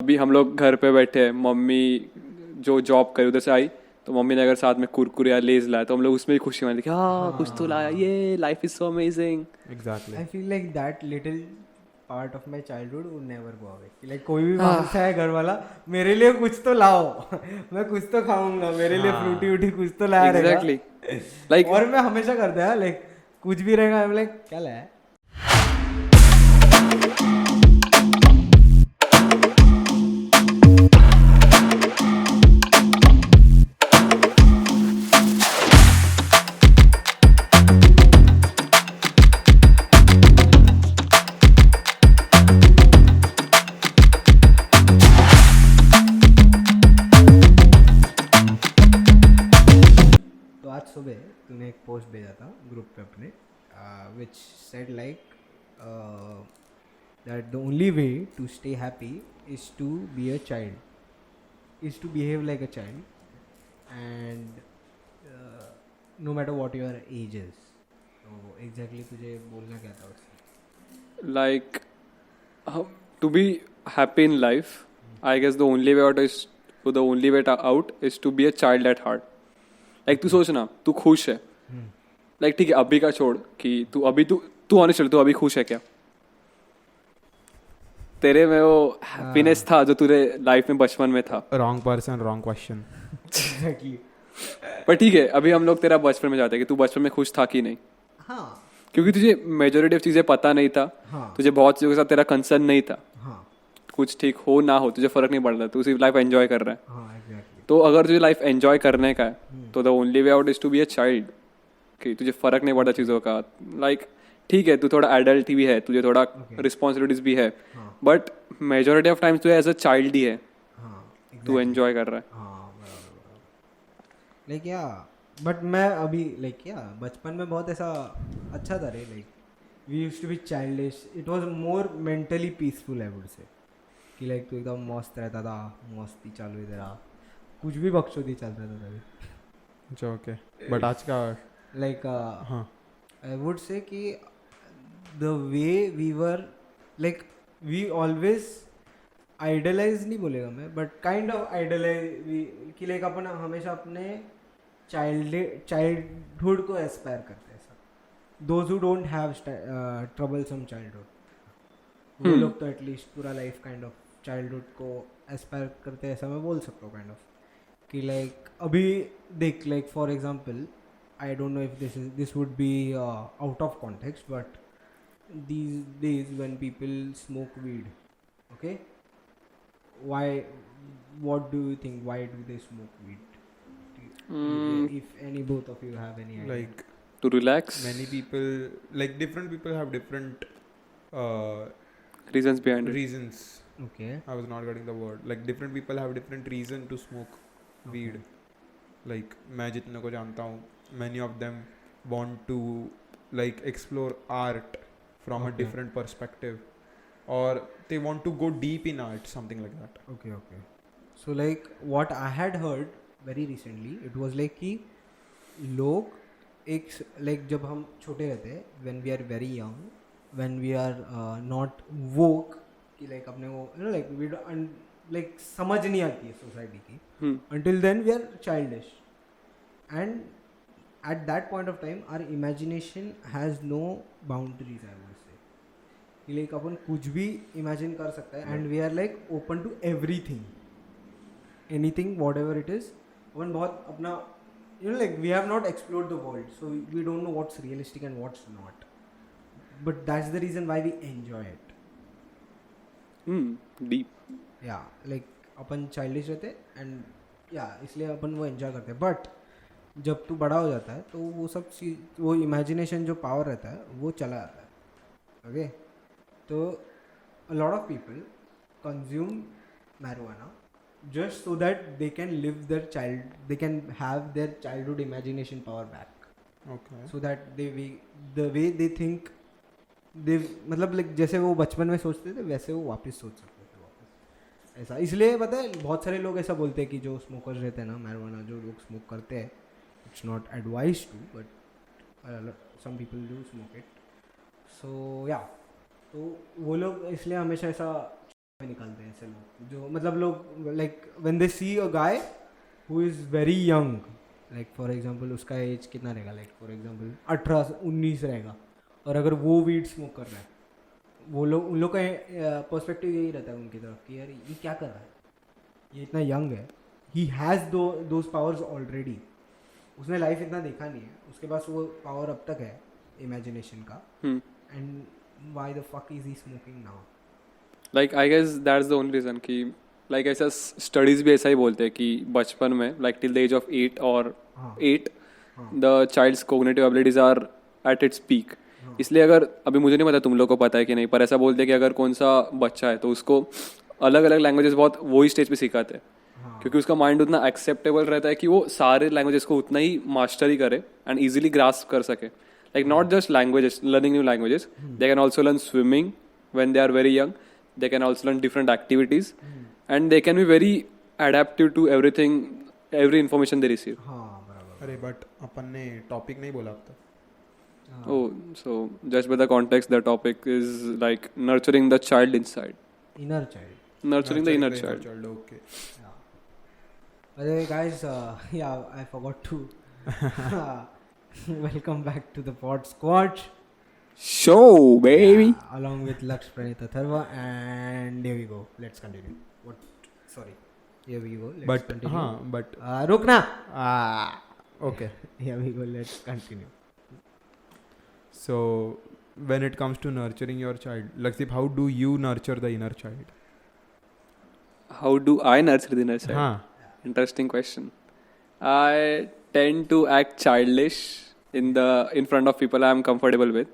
अभी हम लोग घर पे बैठे हैं, मम्मी जो जॉब करी उधर से आई, तो मम्मी ने अगर साथ में कुरकुरे या लेज लाया तो हम लोग उसमें ही खुशी मानी कि हाँ कुछ तो लाया, हाँ, ये life is so amazing. Exactly. I feel like that little part of my childhood would never go away. Like कोई भी बाहर से हाँ आए घर वाला, मेरे लिए कुछ तो लाओ मैं कुछ तो खाऊंगा, मेरे लिए फ्रूटी हाँ, वूटी कुछ तो लाया एग्जैक्टली। रहेगा। लाइक और मैं हमेशा करता है लाइक कुछ भी रहेगा, I'm like क्या लाया है? तो आज सुबह तूने एक पोस्ट भेजा था ग्रुप पे अपने, which said like that the only way to stay happy is to be a child, is to behave like a child, and no matter what your age is. तो एग्जैक्टली तुझे बोलना क्या था उससे? Like to be happy in life, I guess the only way out is, the only way out is to be a child at heart. Like तू सोच ना, तू खुश है, लाइक ठीक है अभी का छोड़ कि तू अभी तू तू ऑनेस्ट चल, तू अभी खुश है क्या? तेरे में वो हैप्पीनेस था जो तुझे लाइफ में बचपन में था। Wrong person wrong question. Exactly. पर ठीक है, अभी हम लोग तेरा बचपन में जाते हैं कि तू बचपन में खुश था कि नहीं, हाँ क्योंकि तुझे मेजोरिटी ऑफ चीज़ें पता नहीं था, हाँ तुझे बहुत चीज़ों के साथ तेरा कंसर्न नहीं था, हाँ कुछ ठीक हो ना हो तुझे फर्क नहीं पड़ रहा, तू सिर्फ लाइफ एंजॉय कर रहा है। हाँ एग्जैक्टली। तो अगर तुझे लाइफ एंजॉय करने का है तो the only way out is to be a child, कि तुझे फर्क नहीं पड़ता चीज़ों का। लाइक ठीक है तू थोड़ा एडल्ट भी है, तुझे थोड़ा रिस्पॉन्सिबिलिटीज भी है, हाँ बट मेजोरिटी ऑफ टाइम्स तू एज अ चाइल्ड ही है, हाँ तू एंजॉय कर रहा है। हाँ बराबर। लाइक या बट मैं अभी लाइक या बचपन में बहुत ऐसा अच्छा था रे, like we used to be childish, it was more mentally peaceful I would say, कि लाइक तू एकदम मस्त रहता था, मस्ती चालू इधर आ, कुछ भी बकचोदी चलता था तभी। अच्छा ओके, बट आज का लाइक हाँ आई वुड से कि the way we were like we always idolize नहीं बोलेगा मैं, बट काइंड ऑफ आइडलाइज कि लाइक अपन हमेशा अपने चाइल्डहुड को एस्पायर करते हैं सब, those who don't have troublesome childhood, वो लोग तो एटलीस्ट पूरा लाइफ काइंड ऑफ चाइल्डहुड को एस्पायर करते हैं, ऐसा मैं बोल सकता हूँ काइंड ऑफ। कि लाइक अभी देख, like for example, I don't know if this would be out of context, but these days when people smoke weed, okay, why, what do you think, why do they smoke weed? If any both of you have any idea. like to relax, many people, like different people have different uh, reasons behind it. reasons. Okay. I was not getting the word. Like different people have different reason to smoke weed. Like मैं जितने को जानता हूँ, many of them want to like explore art from a Okay. different perspective, or they want to go deep in art, something like that. Okay, okay. So like what I had heard very recently, it was like कि लोग एक like जब हम छोटे रहते हैं, when we are very young, when we are not woke, कि like अपने को you know like we don't like समझ नहीं आती है सोसाइटी की, until then we are childish, and at that point of time our imagination has no boundaries, I would say, कि like अपन कुछ भी imagine कर सकता है, and we are like open to everything, anything whatever it is। अपन बहुत अपना you know like we have not explored the world, so we don't know what's realistic and what's not, but that's the reason why we enjoy it। Deep. या like अपन childish रहते and या इसलिए अपन वो enjoy करते हैं, but जब तू बड़ा हो जाता है तो वो सब चीज, वो इमेजिनेशन जो पावर रहता है वो चला जाता है। ओके, तो a lot of people consume marijuana just so that they can live their they can have their childhood imagination power back, Okay. so that the way they think, they मतलब like जैसे वो बचपन में सोचते थे वैसे वो वापस सोच सकते थे वापस, ऐसा। इसलिए पता है बहुत सारे लोग ऐसा बोलते हैं कि जो स्मोकर्स रहते हैं ना, marijuana जो लोग स्मोक करते हैं, it's not advise to, but some people do smoke it. So yeah, तो वो लोग इसलिए हमेशा ऐसा में निकालते हैं ऐसे लोग, जो मतलब लोग like when they see a guy who is very young, like for example उसका एज कितना रहेगा, लाइक फॉर एग्जांपल 18-19 रहेगा, और अगर वो वीड स्मोक कर रहा है, वो लोग उन लोग का पर्सपेक्टिव यही रहता है उनकी तरफ कि यार ये क्या कर रहा है, ये इतना यंग है, he has those powers already, उसने लाइफ इतना देखा नहीं है, उसके पास वो पावर अब तक है इमेजिनेशन का, and why the fuck is he smoking now. Like I guess that's the only reason कि लाइक ऐसा स्टडीज़ भी ऐसा ही बोलते हैं कि बचपन में like till the age of 8 और 8 the child's cognitive abilities are at its peak. इसलिए अगर अभी मुझे नहीं पता तुम लोग को पता है कि नहीं, पर ऐसा बोलते हैं कि अगर कौन सा बच्चा है तो उसको अलग अलग लैंग्वेजेस बहुत वही स्टेज पे सिखाते हैं, क्योंकि उसका माइंड उतना एक्सेप्टेबल रहता है कि वो सारे लैंग्वेजेस को उतना ही मास्टरी करे एंड ईजिली ग्रास्प कर सके. Like not just languages, learning new languages, they can also learn swimming when they are very young, they can also learn different activities, and they can be very adaptive to everything, every information they receive. हाँ बराबर. अरे but अपन ने topic नहीं बोला अब तक. Oh, so just by the context, the topic is like nurturing the child inside. Inner child. Nurturing the inner child. Okay. Yeah. By the way, guys, yeah, I forgot to welcome back to the Pod Squad. Show, baby. Yeah, along with Laksh, Pranit, Atharva, and here we go. Let's continue. What? Sorry. Here we go. Let's But continue. हाँ, but रुकना. okay. Here we go. Let's continue. So when it comes to nurturing your child, Lakshdeep, how do you nurture the inner child? How do I nurture the inner child? हाँ. Interesting question. I tend to act childish in front of people I am comfortable with,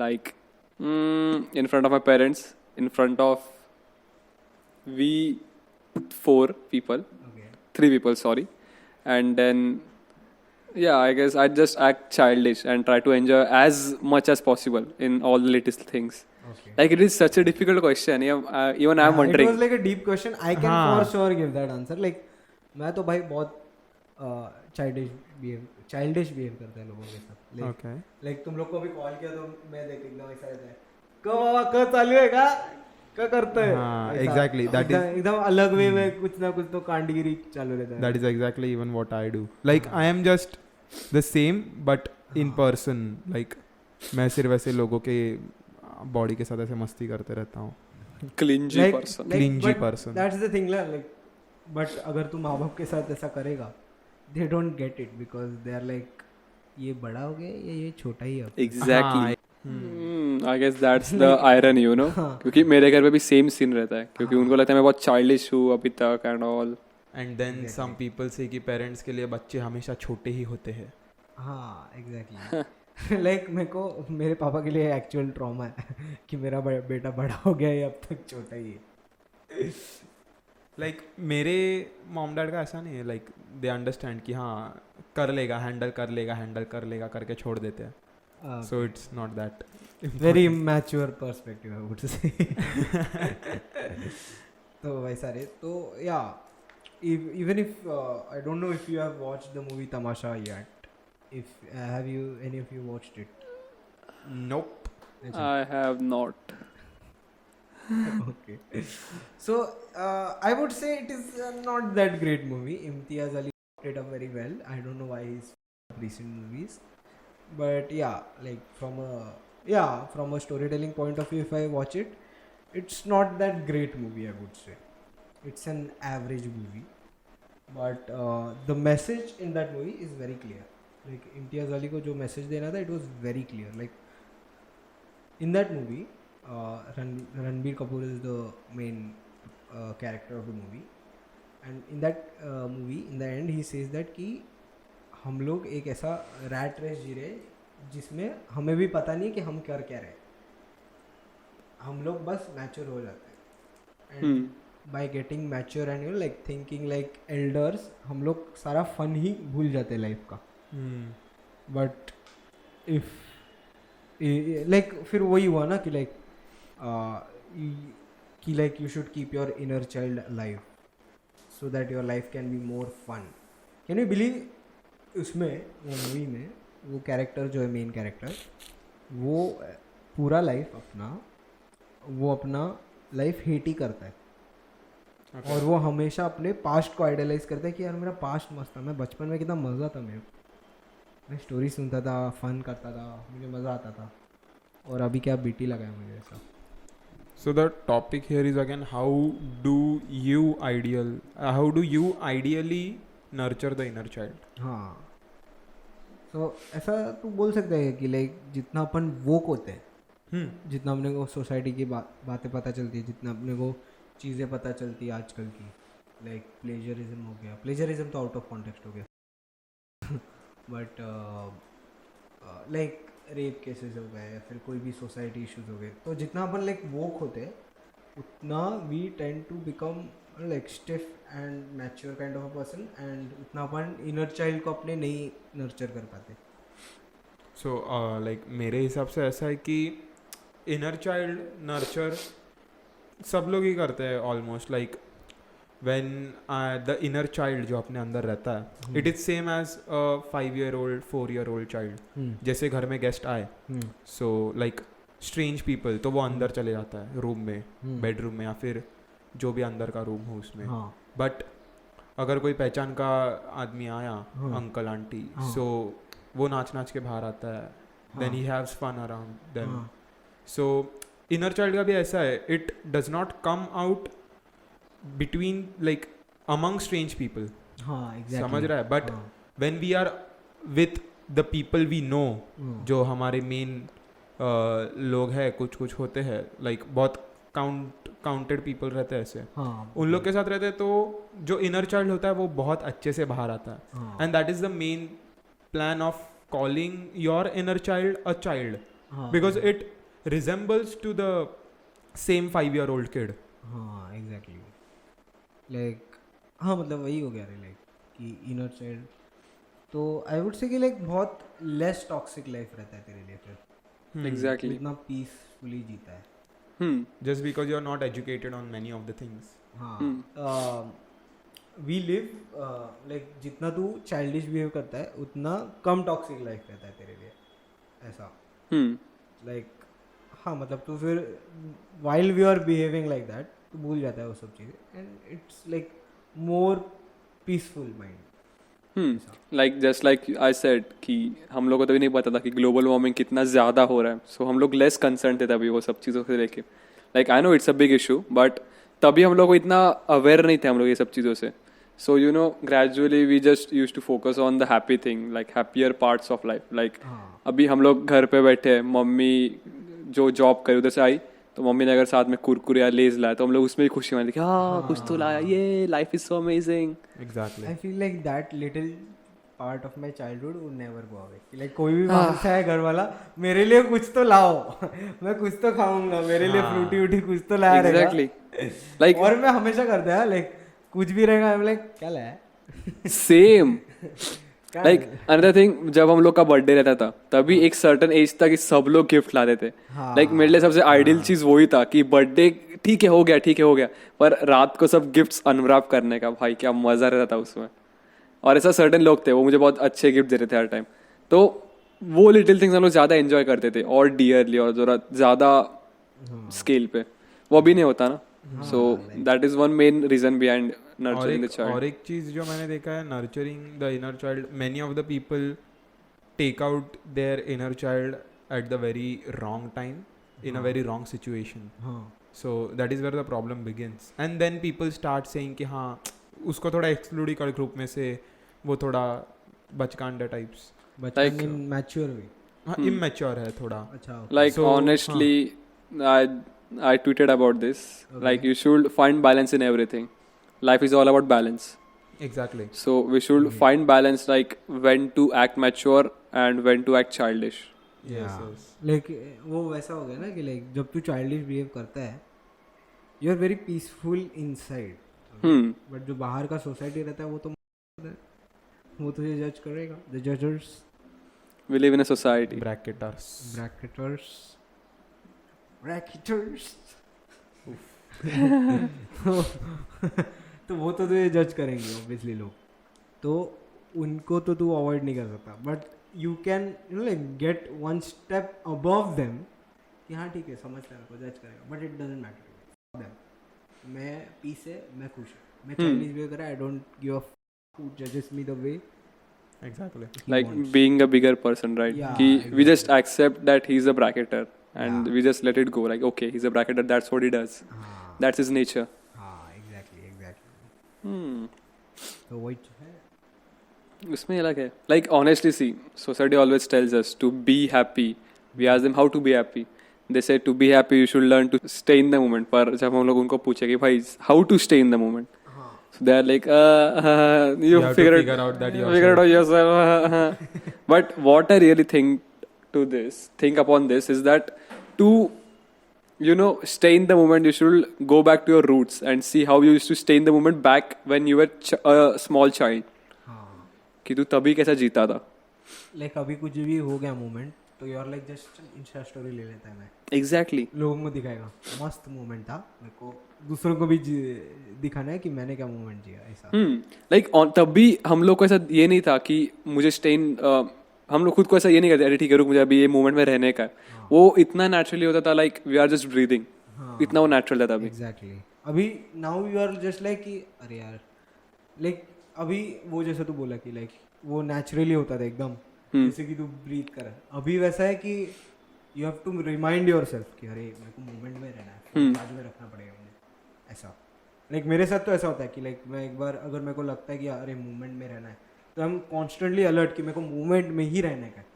like in front of my parents, in front of we 4 people, Okay. 3 people, sorry, and then yeah, I guess I just act childish and try to enjoy as much as possible in all the latest things. Okay. Like it is such a difficult question. Even I'm Yeah, wondering. It was like a deep question. I can हाँ. for sure give that answer. Like मैं तो भाई बहुत childish behave करता है लोगों के साथ. Like, Okay. like तुम लोग को भी कॉल किया तो मैं देख एकदम ऐसा रहता है, कब बाबा कब चालू है क्या करते हैं. हाँ, ऐसा. exactly. That is- एकदम अलग वे में कुछ ना कुछ तो कांडगिरी चालू रहता है. That is exactly even what I do. Like I am just the same but in person. Like मैं सिर्फ ऐसे लोगों के बॉडी के साथ ऐसे मस्ती करते रहता हूँ. Clingy Like- person. Clingy but person. That's the thing, like, but अगर तू माँ बाप के साथ ऐसा करेगा, they don't get it because they are like, ये बड़ा हो गया या ये छोटा ही है. Exactly. हाँ, I guess that's the irony, you know. हाँ. क्योंकि मेरे घर पे भी सेम सीन रहता है, क्योंकि उनको लगता है मैं बहुत चाइल्डिश हूँ अभी तक and all. And then some people say कि पेरेंट्स के लिए बच्चे हमेशा छोटे ही होते हैं. हाँ एग्जैक्टली. लाइक मेरे को मेरे पापा के लिए एक्चुअल ट्रॉमा है कि मेरा बेटा बड़ा हो गया है, अब तक छोटा ही है. लाइक मेरे मॉम डैड का ऐसा नहीं है. लाइक दे अंडरस्टैंड कि हाँ कर लेगा, हैंडल कर लेगा करके छोड़ देते हैं. So it's not that. Very mature perspective I would से. तो वैसा रे. तो या even if I don't know if you have watched the movie Tamasha yet. If have you any of you watched it? Nope. I have not. Okay. So I would say it is not that great movie. Imtiaz Ali did up very well. I don't know why he's recent movies, but yeah, like from a storytelling point of view, if I watch it, it's not that great movie. I would say it's an average movie, but the message in that movie is very clear. Like इम्तियाज़ अली को जो message देना था, it was very clear. Like in that movie, Ranbir Kapoor is the main character of the movie, and in that movie, in the end, he says that कि हम लोग एक ऐसा rat race जी रहे जिसमें हमें भी पता नहीं कि हम कर क्या रहे. हम लोग बस मैच्योर हो जाते हैं, and by getting mature and like thinking like elders, हम लोग सारा फन ही भूल जाते हैं लाइफ का. बट इफ लाइक फिर वही हुआ ना कि like you should keep your inner child alive so that your life can be more fun. Can you believe उसमें वो मूवी में वो कैरेक्टर जो है मेन कैरेक्टर, वो पूरा लाइफ अपना लाइफ हेट ही करता है और वो हमेशा अपने पास्ट को आइडलाइज करता है कि यार मेरा पास्ट मस्त था, मैं बचपन में कितना मज़ा था, मैं स्टोरी सुनता था, फन करता था, मुझे मज़ा आता था, और अभी क्या बीटी लगा है मुझे ऐसा. So the topic here is again how do you ideally nurture the inner child? हाँ, तो ऐसा तू बोल सकता है कि लाइक जितना अपन वोक होते हैं, जितना अपने को सोसाइटी की बातें पता चलती है, जितना अपने को चीज़ें पता चलती है आजकल की, लाइक प्लेजरिज्म हो गया, प्लेजरिज्म तो आउट ऑफ कॉन्टेक्स्ट हो गया बट लाइक रेप केसेस हो गए या फिर कोई भी सोसाइटी इश्यूज हो गए, तो जितना अपन लाइक वोक होते हैं उतना we tend to become like stiff and mature kind of a person, and उतना अपन इनर चाइल्ड को अपने नहीं नर्चर कर पाते. So like मेरे हिसाब से ऐसा है कि इनर चाइल्ड नर्चर सब लोग ही करते हैं almost. Like when the inner child जो अपने अंदर रहता है, it is same as a 5-year-old 4-year-old child. जैसे घर में गेस्ट आए, so like strange people, तो वो अंदर चले जाता है रूम में, बेडरूम में या फिर जो भी अंदर का रूम हो उसमें. बट अगर कोई पहचान का आदमी आया, अंकल आंटी, so वो नाच नाच के बाहर आता है, then he has fun around them. So inner child का भी ऐसा है, it does not come out between like among strange people. हाँ, exactly. समझ रहा है? But when we are with the people we know, जो हमारे मेन लोग हैं, कुछ होते हैं, like बहुत काउंटेड पीपल रहते हैं ऐसे, उन लोग के साथ रहते हैं, तो जो इनर चाइल्ड होता है वो बहुत अच्छे से बाहर आता है. And that is the main plan of calling your inner child a child, because it resembles to the same 5-year-old kid. हाँ, एग्जैक्टली. लाइक हाँ, मतलब वही हो गया रे, लाइक कि इनर चाइल्ड तो आई वुड से कि लाइक बहुत लेस टॉक्सिक लाइफ रहता है तेरे लिए फिर. एग्जैक्टली. इतना पीसफुली जीता है. Just because you are not educated on many of the things. हाँ, वी लिव लाइक जितना तू चाइल्डिश बिहेव करता है उतना कम टॉक्सिक लाइफ रहता है तेरे लिए ऐसा. लाइक हाँ, मतलब तू फिर while we are behaving like that तो भूल जाता है वो सब चीज़ें, and it's like more peaceful mind. Like just like I said कि हम लोग को तभी नहीं पता था कि ग्लोबल वार्मिंग कितना ज़्यादा हो रहा है, सो हम लोग लेस कंसर्न थे तभी वो सब चीज़ों से लेके. Like I know it's a big issue, but तभी हम लोग को इतना अवेयर नहीं थे हम लोग ये सब चीज़ों से. So you know gradually we just use to focus on the happy thing, like happier parts of life. Like अभी हम लोग घर पे बैठे हैं, मम्मी जो जॉब करे उधर से आई, तो मम्मी ने अगर साथ में कुरकुरे या लेज लाया तो हम लोग उसमें ही खुशी मानी कि हाँ कुछ तो लाया, ये life is so amazing. Exactly. I feel like that little part of my childhood would never go away. Like कोई भी मांगता है घर वाला मेरे लिए कुछ तो लाओ, मैं कुछ तो खाऊंगा, मेरे लिए फ्रूटी उटी कुछ तो लाया रहेगा. एग्जैक्टली. लाइक और मैं हमेशा करता है लाइक कुछ भी रहेगा, I'm like क्या लाया. सेम. लाइक अनदर थिंग, जब हम लोग का बर्थडे रहता था तभी एक सर्टन एज तक सब लोग गिफ्ट लाते थे. लाइक मेरे लिए सबसे आइडियल चीज वही था कि बर्थडे ठीक है हो गया, पर रात को सब गिफ्ट्स अनवैप करने का, भाई क्या मजा रहता था उसमें. और ऐसा सर्टन लोग थे वो मुझे बहुत अच्छे गिफ्ट देते थे हर टाइम, तो वो लिटिल थिंग्स हम लोग ज़्यादा एंजॉय करते थे और डियरली और जरा ज़्यादा स्केल पे. वो अभी नहीं होता ना. So that is one main reason behind nurturing the child. और एक चीज जो मैंने देखा है, nurturing the inner child, many of the people take out their inner child at the very wrong time in a very wrong situation. So that is where the problem begins, and then people start saying कि हाँ उसको थोड़ा exclude ही कर group में से, वो थोड़ा बचकांडा types, like mature वे. हाँ, इमैच्योर है थोड़ा. अच्छा. Like honestly, I tweeted about this. Like you should find balance in everything. Life is all about balance. Exactly. So we should find balance, like when to act mature and when to act childish. Yes. Like वो वैसा हो गया ना कि like जब तू childish behave करता है you are very peaceful inside, but जो बाहर का सोसाइटी रहता है वो तुझे जज करेगा. The जजर्स. We live in a society. Bracketers. तो वो तो तुझे जज करेंगे ऑब्वियसली लोग, तो उनको तो तू अवॉइड नहीं कर सकता, but you can you know like get one step above them कि हाँ ठीक है समझता है, जज करेगा, बट इट डजंट मैटर. मैं पीस है, मैं खुश हूँ, मैं चाइनीज वे करा, I don't give a who judges me the way Exactly. he Like wants. being a bigger person, right? Yeah, Ki we just exactly. accept that he's a bracketer and Yeah. we just let it go. Like, okay, he's a bracketer, that's what he does. हाँ That's his nature. हाँ exactly. Hmm. तो वही है. उसमें अलग है. Like, honestly, see, society always tells us to be happy. We ask them how to be happy. They say to be happy, you should learn to stay in the moment. पर जब हम लोग उनको पूछे कि भाई how to stay in the moment, हाँ so they are like, you You have to figure figure out that figure it out yourself. But what I really think upon this is that to stay in the moment, you should go back to your roots and see how you used to stay in the moment back when you were a small child. हाँ कि तू तभी कैसा जीता था. Like अभी कुछ भी हो गया मोमेंट तो you are like just insta story ले लेता है. मैं Exactly. लोगों को दिखाएगा मस्त मोमेंट था, मेरे को दूसरों को भी दिखाना है कि मैंने क्या मोमेंट जिया ऐसा. लाइक तब भी हम लोग को ऐसा ये नहीं था कि मुझे स्टे इन हम लोग खुद को ऐसा ये नहीं करते अरे ठीक है रुक मुझे अभी ये मोमेंट में रहने का है. वो इतना नेचुरली होता था like we are just breathing. इतना वो नेचुरल था तभी. एग्जैक्टली. अभी now you are just like कि अरे यार लाइक अभी वो जैसे तू बोला कि लाइक वो नेचुरली होता था एकदम जैसे कि तू ब्रीथ कर. अभी वैसा है कि you have to remind yourself कि अरे मेरे को मोमेंट में रहना है, आज में रखना पड़ेगा मुझे ऐसा. लाइक मेरे साथ तो ऐसा होता है कि लाइक मैं एक बार अगर मेरे को लगता है कि अरे मोमेंट में रहना है तो आई एम कॉन्स्टेंटली अलर्ट कि मेरे को मोमेंट में ही रहने का है,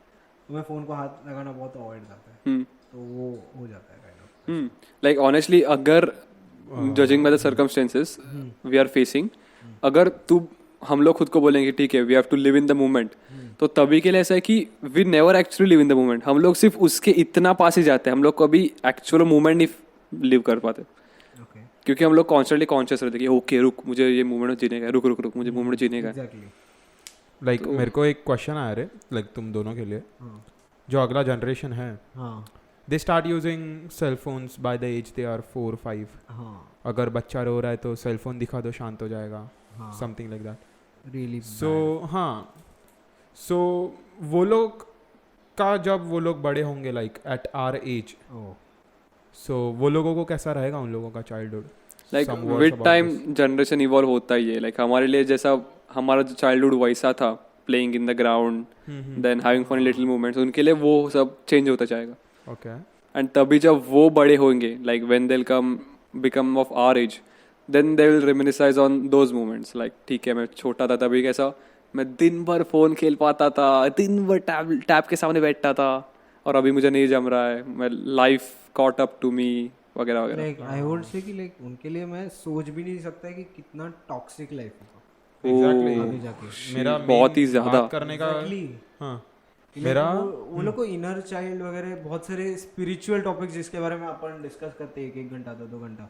तो मैं फ़ोन को हाथ लगाना बहुत अवॉइड करता है. तो वो हो जाता है काइंड ऑफ. लाइक ऑनेस्टली अगर judging by the circumstances we are facing, अगर तू हम लोग खुद को बोलेंगे ठीक है we have to live in the moment, तो तभी के लिए ऐसा है कि we never actually live in the moment. हम लोग सिर्फ उसके इतना पास ही जाते हैं, हम लोग कभी एक्चुअल मोमेंट नहीं लिव कर पाते. ओके क्योंकि हम लोग कॉन्स्टेंटली कॉन्शियस रहते हैं कि ओके रुक मुझे ये मोमेंट जीने का है, रुक मुझे मोमेंट जीने का है. एग्जैक्टली. लाइक मेरे को एक क्वेश्चन आया रे लाइक तुम दोनों के लिए. जो अगला जनरेशन है हाँ they start using cell phones by the age they are 4-5. हाँ अगर बच्चा रो रहा है तो सेल फोन दिखा दो शांत हो जाएगा, हाँ समथिंग लाइक दैट. रियली. सो वो लोग का जब वो लोग बड़े होंगे लाइक एट आवर एज, सो वो लोगों को कैसा रहेगा उन लोगों का childhood. Like with time generation evolve होता ही है. लाइक हमारे लिए जैसा हमारा जो चाइल्डहुड वैसा था playing in the ground then having fun little moments, उनके लिए वो सब चेंज होता जाएगा. ओके. एंड तभी जब वो बड़े होंगे like when they will become of our age, then they will reminisce on those moments. Like ठीक है मैं छोटा था तभी कैसा मैं दिन भर फोन खेल पाता था, दिन भर टैब के सामने बैठता था, और अभी मुझे नहीं जम रहा है, मैं life caught up to me वगैरह वगैरह. लाइक आई वुड से कि लाइक उनके लिए मैं सोच भी नहीं सकता कि कितना टॉक्सिक लाइफ होगा एग्जैक्टली. आगे जाके. मेरा बहुत ही main ज्यादा बात करने का Exactly. हाँ मेरा वो लोग को इनर चाइल्ड वगैरह बहुत सारे स्पिरिचुअल टॉपिक्स जिसके बारे में अपन डिस्कस करते हैं 1 घंटा 2 घंटा,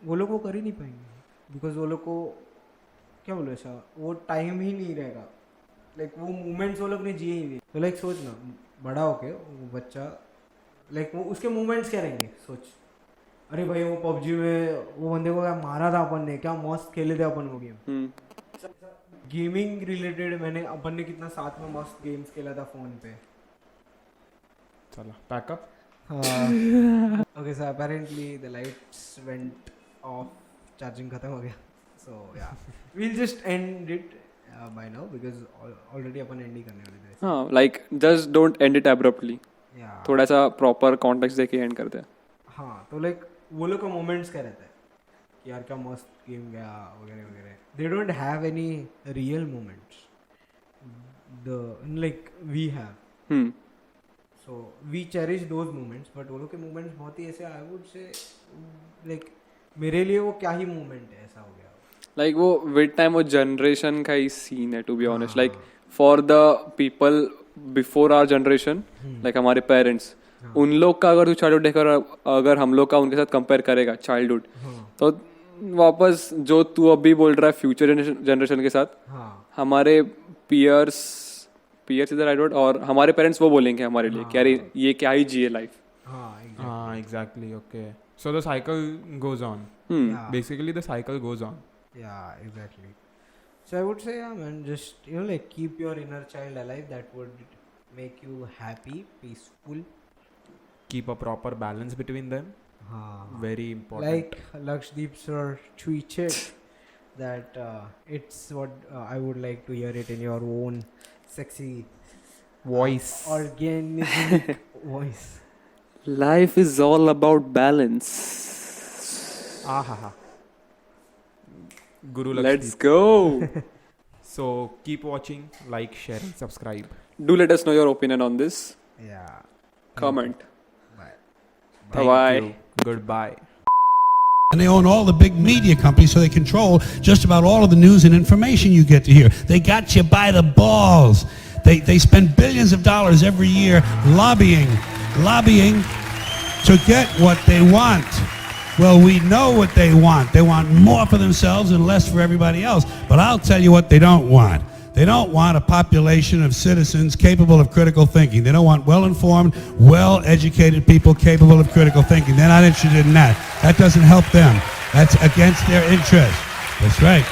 वो लोग वो कर ही नहीं पाएंगे बिकॉज वो लोग को क्या बोलो ऐसा वो टाइम ही नहीं रहेगा. लाइक वो मोमेंट्स वो लोग ने जिए ही नहीं. तो लाइक सोच ना बड़ा होके वो बच्चा लाइक वो उसके मोमेंट्स क्या रहेंगे. सोच अरे भाई वो पबजी में वो बंदे को क्या मारा था अपन ने, क्या मस्त खेले थे अपन वो गेम. गेमिंग रिलेटेड मैंने अपन ने कितना साथ में मस्त गेम्स खेला था फोन पे. चला pack up. Okay so apparently the lights went off, charging खत्म हो गया. So yeah we'll just end it by now because already अपन एंड ही करने वाले थे. हाँ like just don't end it abruptly. Yeah थोड़ा सा प्रॉपर कॉन्टेक्स्ट देके एंड करते हैं. हाँ तो लाइक वो लोग का मोमेंट्स क्या रहता है कि यार क्या मस्त गेम गया वगैरह वगैरह. They don't have any real moments the like we have. So we cherish those moments but वो लोग के मोमेंट्स बहुत ही ऐसे आई वुड से लाइक मेरे लिए वो क्या ही मोमेंट है ऐसा हो गया. लाइक वो विद टाइम वो जनरेशन का ही सीन है to be honest. Like for the people before our generation like हमारे पेरेंट्स, उन लोग का अगर तू चाइल्डहुड देखकर अगर हम लोग का उनके साथ कंपेयर करेगा चाइल्डहुड, तो वापस जो तू अभी बोल रहा है फ्यूचर जनरेशन के साथ हमारे peers is the right word, और हमारे पेरेंट्स वो बोलेंगे हमारे लिए कि अरे ये क्या ही जिए लाइफ. हाँ exactly. Okay so the cycle goes on. Basically the cycle goes on. Yeah, exactly. So I would say, yeah, man, just like keep your inner child alive. That would make you happy, peaceful. Keep a proper balance between them. Very important. Like Lakshdeep sir tweeted that it's what I would like to hear it in your own sexy Voice. organic voice. Life is all about balance. Ahaha. Guru Let's Lakshmi. go. So keep watching, like, share, and subscribe. Do let us know your opinion on this. Yeah. Comment. Bye. Thank Bye-bye. you. Goodbye. And they own all the big media companies, so they control just about all of the news and information you get to hear. They got you by the balls. They spend billions of dollars every year lobbying to get what they want. Well, we know what they want. They want more for themselves and less for everybody else. But I'll tell you what they don't want. They don't want a population of citizens capable of critical thinking. They don't want well-informed, well-educated people capable of critical thinking. They're not interested in that. That doesn't help them. That's against their interest. That's right.